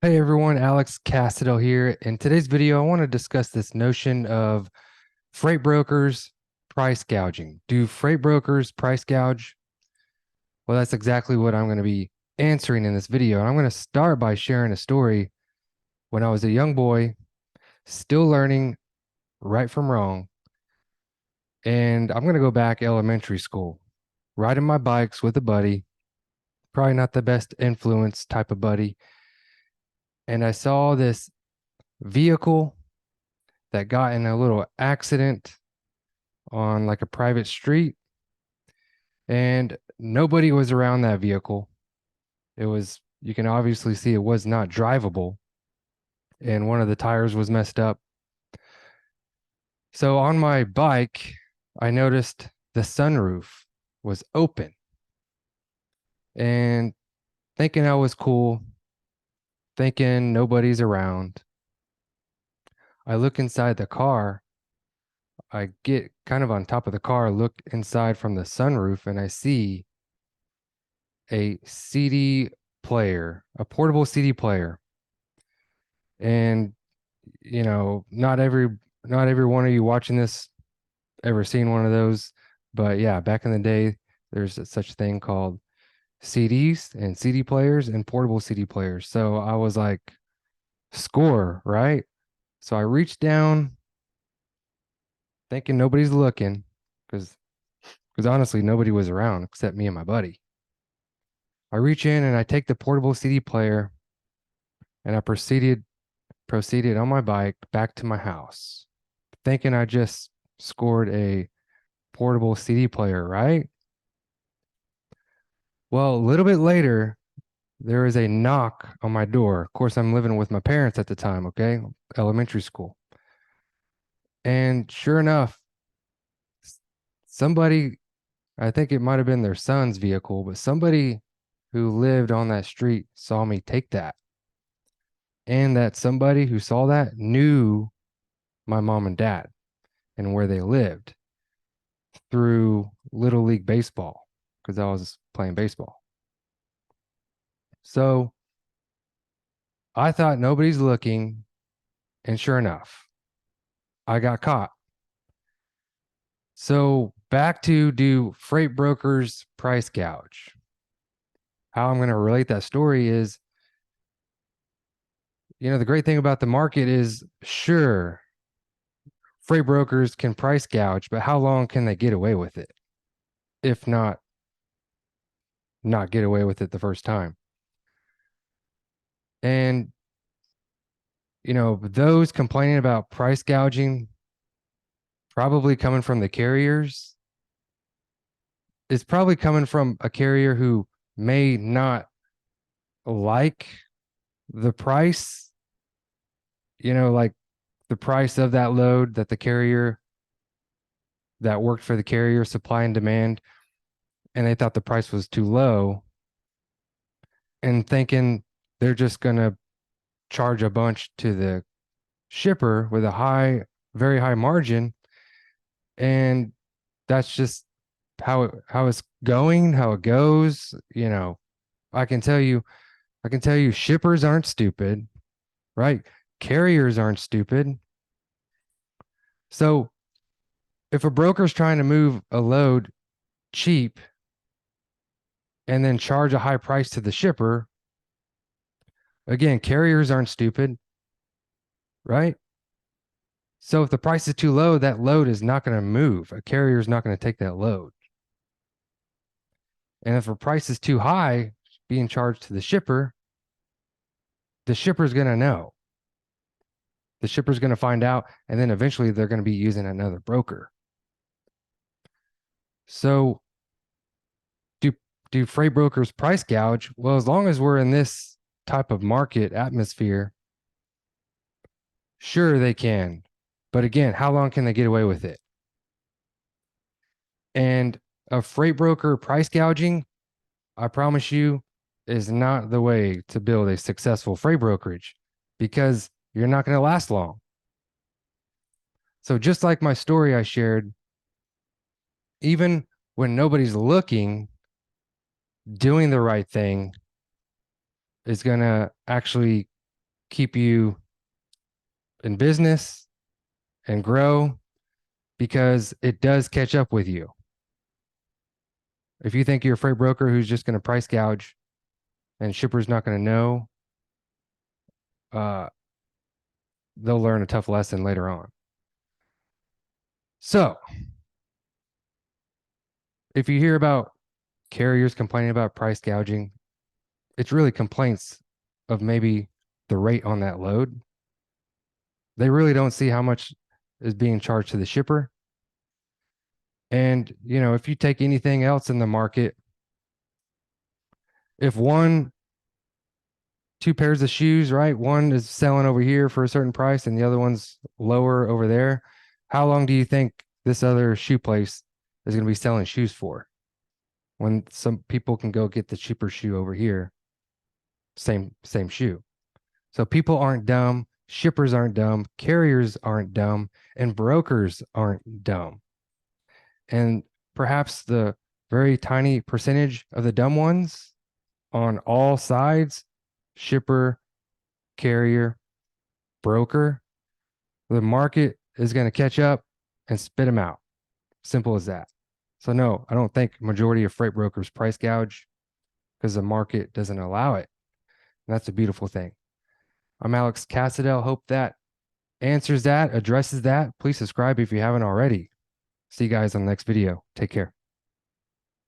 Hey everyone, Alex Cassidy here. In today's video, I want to discuss this notion of freight brokers price gouging. Do freight brokers price gouge? Well, that's exactly what I'm going to be answering in this video. And I'm going to start by sharing a story when I was a young boy, still learning right from wrong. And I'm going to go back elementary school, riding my bikes with a buddy, probably not the best influence type of buddy. And I saw this vehicle that got in a little accident on like a private street, and nobody was around that vehicle. You can obviously see it was not drivable, and one of the tires was messed up. So on my bike, I noticed the sunroof was open, and thinking I was cool, thinking nobody's around, I look inside the car. I get kind of on top of the car, look inside from the sunroof, and I see a CD player, a portable CD player. And not every one of you watching this ever seen one of those, but yeah, back in the day, there's such thing called CDs and CD players and portable CD players. So I was like, score, right? So I reached down, thinking nobody's looking, because honestly, nobody was around except me and my buddy. I reach in and I take the portable CD player and I proceeded on my bike back to my house, thinking I just scored a portable CD player, right? Well, a little bit later, there is a knock on my door. Of course, I'm living with my parents at the time, okay? Elementary school. And sure enough, somebody, I think it might have been their son's vehicle, but somebody who lived on that street saw me take that. And that somebody who saw that knew my mom and dad and where they lived through Little League Baseball because I was playing baseball. So I thought nobody's looking. And sure enough, I got caught. So back to, do freight brokers price gouge? How I'm going to relate that story is, the great thing about the market is, sure, freight brokers can price gouge, but how long can they get away with it? If not get away with it the first time. And those complaining about price gouging, probably coming from the carriers, is probably coming from a carrier who may not like the price, like the price of that load that the carrier that worked for the carrier, supply and demand, and they thought the price was too low, and thinking they're just going to charge a bunch to the shipper with a very high margin. And that's just how it's going, how it goes. I can tell you, shippers aren't stupid, right? Carriers aren't stupid. So if a broker's trying to move a load cheap and then charge a high price to the shipper, again, carriers aren't stupid, right? So if the price is too low, that load is not going to move. A carrier is not going to take that load. And if a price is too high being charged to the shipper's going to know. The shipper's going to find out, and then eventually they're going to be using another broker. So do freight brokers price gouge? Well, as long as we're in this type of market atmosphere, sure they can. But again, how long can they get away with it? And a freight broker price gouging, I promise you, is not the way to build a successful freight brokerage, because you're not going to last long. So just like my story I shared, even when nobody's looking, doing the right thing is going to actually keep you in business and grow, because it does catch up with you. If you think you're a freight broker who's just going to price gouge and shipper's not going to know, uh, they'll learn a tough lesson later on. So if you hear about carriers complaining about price gouging, it's really complaints of maybe the rate on that load. They really don't see how much is being charged to the shipper. And, if you take anything else in the market, if two pairs of shoes, right? One is selling over here for a certain price and the other one's lower over there. How long do you think this other shoe place is going to be selling shoes for? When some people can go get the cheaper shoe over here, same shoe. So people aren't dumb, shippers aren't dumb, carriers aren't dumb, and brokers aren't dumb. And perhaps the very tiny percentage of the dumb ones on all sides, shipper, carrier, broker, the market is going to catch up and spit them out. Simple as that. So no, I don't think majority of freight brokers price gouge because the market doesn't allow it. And that's a beautiful thing. I'm Alex Cassadell. Hope that answers that, addresses that. Please subscribe if you haven't already. See you guys on the next video. Take care.